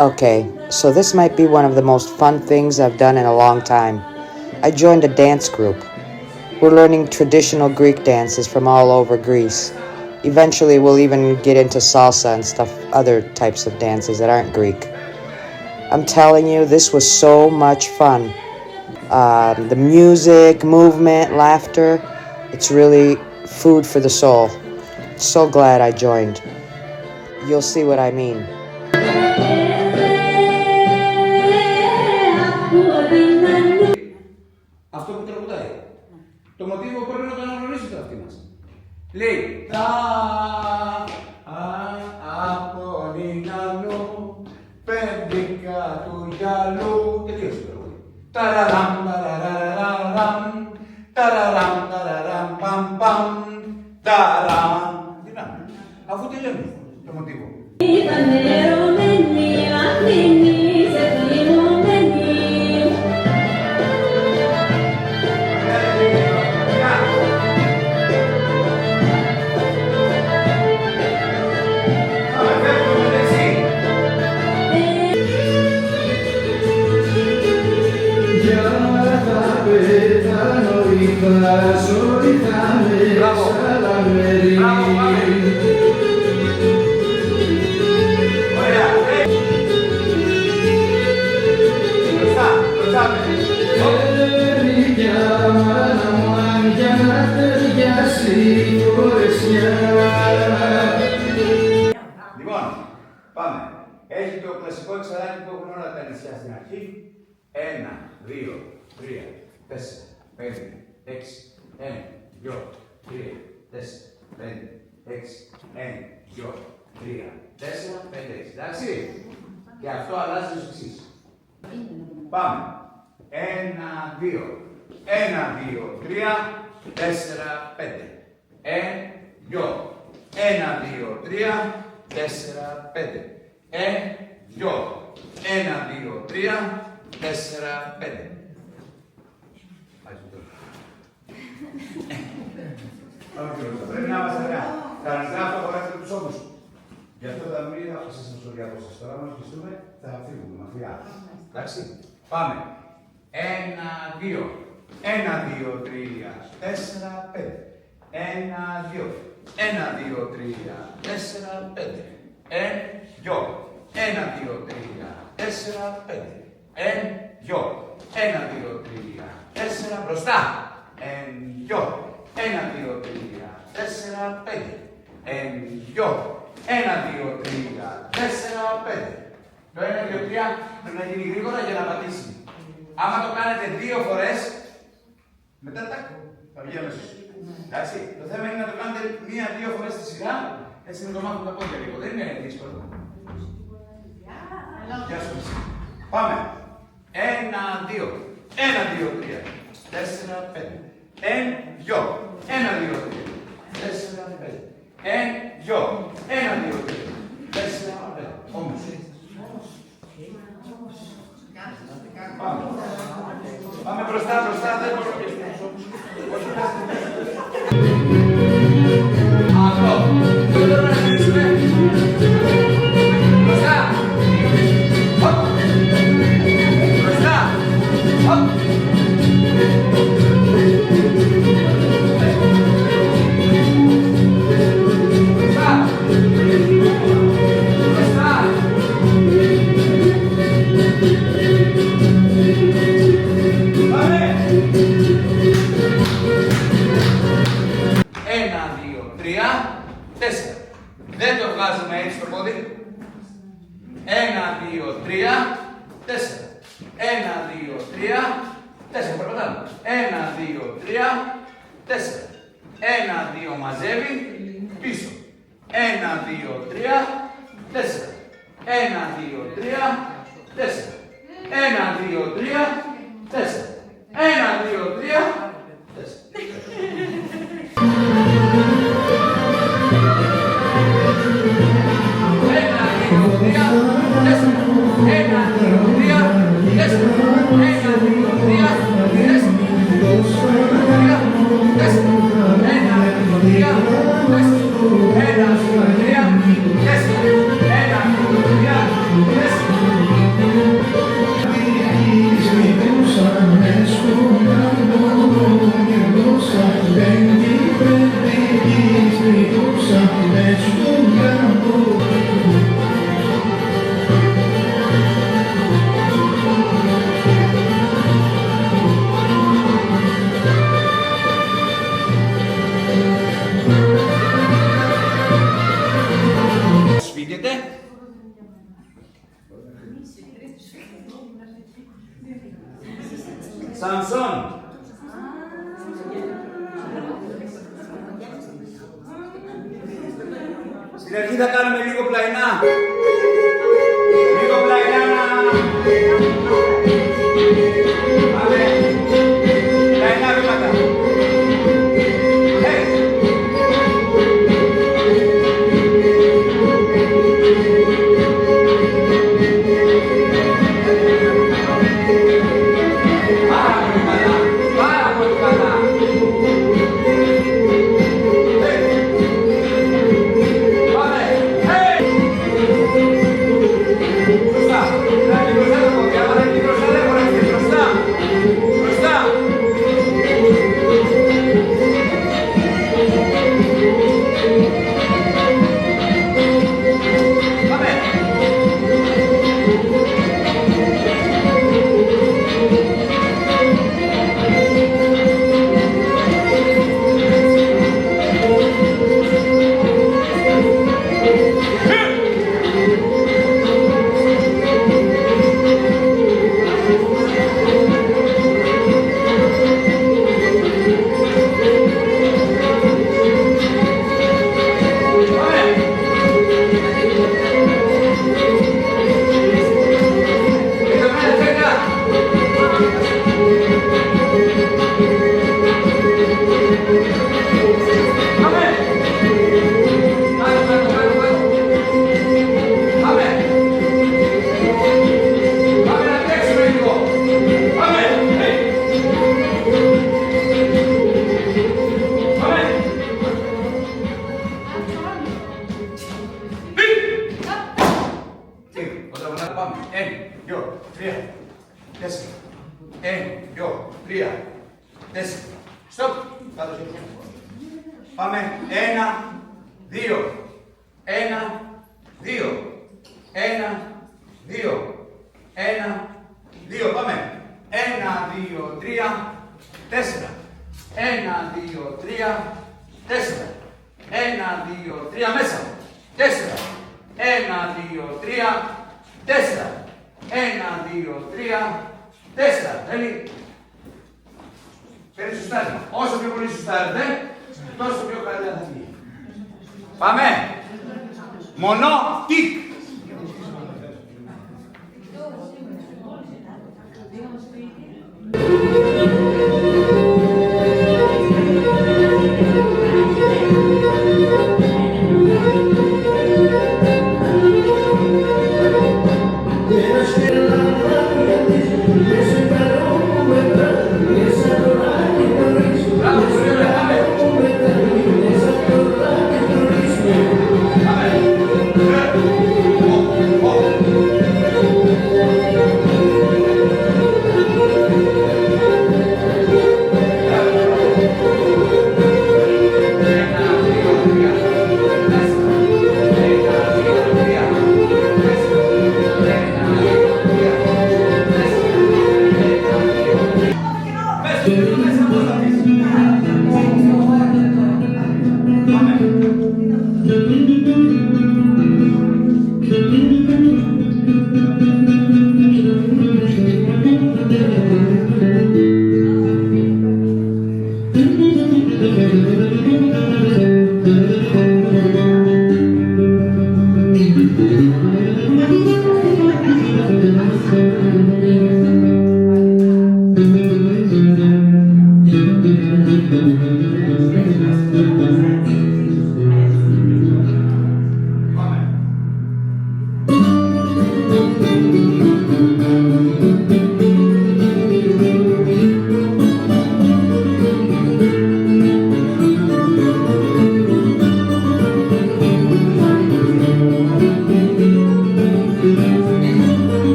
Okay, so this might be one of the most fun things I've done in a long time. I joined a dance group. We're learning traditional Greek dances from all over Greece. Eventually, we'll even get into salsa and stuff, other types of dances that aren't Greek. I'm telling you, this was so much fun. The music, movement, laughter, it's really food for the soul. So glad I joined. You'll see what I mean. Αυτό που τραγουδάει. Το μοτίβο πρέπει να το αναγνωρίσετε αυτοί μας. Λέει τα από νινανού πέντικα του γυαλού. Τελείωσε το τραγούδι. Ταραραμ, ταραραραραμ, ταραραμ, ταραραμ, παμ, παμ, ταραμ. Δυνάμε. Αφού τελειώνει το μοτίβο. Λοιπόν, πάμε. Έχει το κλασικό εξαράκι που έχουν όλα τα νησιά στην αρχή. 1, 2, 3, 4, 5, 6, 1, 2, 3, 4, 5, 6, 1, 2, 3, 4, 5, 6. Εντάξει. Και αυτό αλλάζει ως εξής. Πάμε. 1, 2, 1, 2, 3, 4, 5. 1, 2, 1, 2, 3, 4, 5. 1, 2, 1, 2, 3, 4, 5. Πρέπει να είμαστε ωραία. Κανονικά αυτό χωράζεται τους ώμους. Γι' αυτό θα μην θα σας μεσοριακώ σας. Τώρα μας πιστούμε, θα φύγουμε μακριά. Εντάξει, πάμε. 1, 2, 1, 2, 3, 4, 5. 1, 2, 1, 2, 3, 4, 5. 1, 2, 1, 2, 3, 4, 5. 1, 2, 1, 2, 3, 4, μπροστά. 1, 2, 1, 2, 3, 4, 5. 1, 2, 1, 2, 3, 4, 5. Το 1, 2, 3 πρέπει να γίνει γρήγορα για να πατήσει. Άμα το κάνετε 2 φορές, μετά θα βγει αμέσως. Εντάξει, το θέμα είναι να το κάνετε 1-2 φορές στη σειρά, έτσι να το μάθουν τα πόδια λίγο. Δεν είναι δύσκολο. Γεια σου. Πάμε. 1, 2, 1, 2, 3, 4, 5. 1, 2, 1, 2, 3, 4, 5. 1, 2, 1, 2, 3, 4, 5. Όμως. Πάμε. Πάμε μπροστά, μπροστά, δεν μπορώ και στους ώμους. Όχι, αυτό. Δεν μπορούμε να γυρίσουμε. Μπροστά. Οπ. Μπροστά. Οπ. Δεν το βγάζουμε έτσι το πόδι. 1, 2, 3, 4. 1, 2, 3, 4. Περπατάμε. 1, 2, 3, 4. 1, 2 μαζεύει. Πίσω. 1, 2, 3, 4. 1, 2, 3, 4. 1, 2, 3, 4. 1, 2, 3, 4. Σαμσόν. Στην αρχή θα κάνουμε λίγο πλαϊνά. Λίγο πλαϊνά να... Πάμε. Πλαϊνά βήματα. Hey. Πάρα πολύ καλά. Πάμε. 1, 2. 1, 2. 1, 2. 1, 2. Πάμε. 1, 2, 3, 4. 1, 2, 3, 4. 1, 2, 3 μέσα. 4. 1, 2, 3, 4. 1, 2, 3, 4. Θέλει. Παίρνει σωστάρισμα. Όσο πιο πολύ σωστάρετε, τόσο πιο καλύτερα θα βγει. Πάμε. Μονό τικ.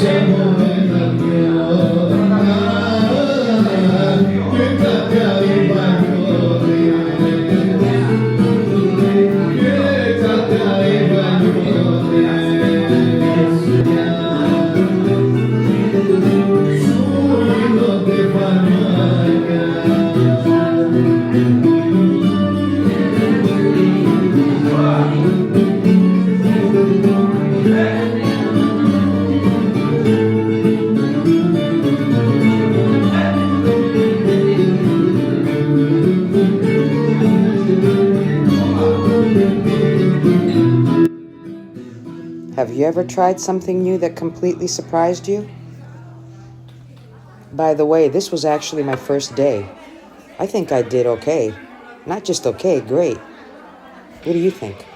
Siamo Have you ever tried something new that completely surprised you? By the way, this was actually my first day. I think I did okay. Not just okay, great. What do you think?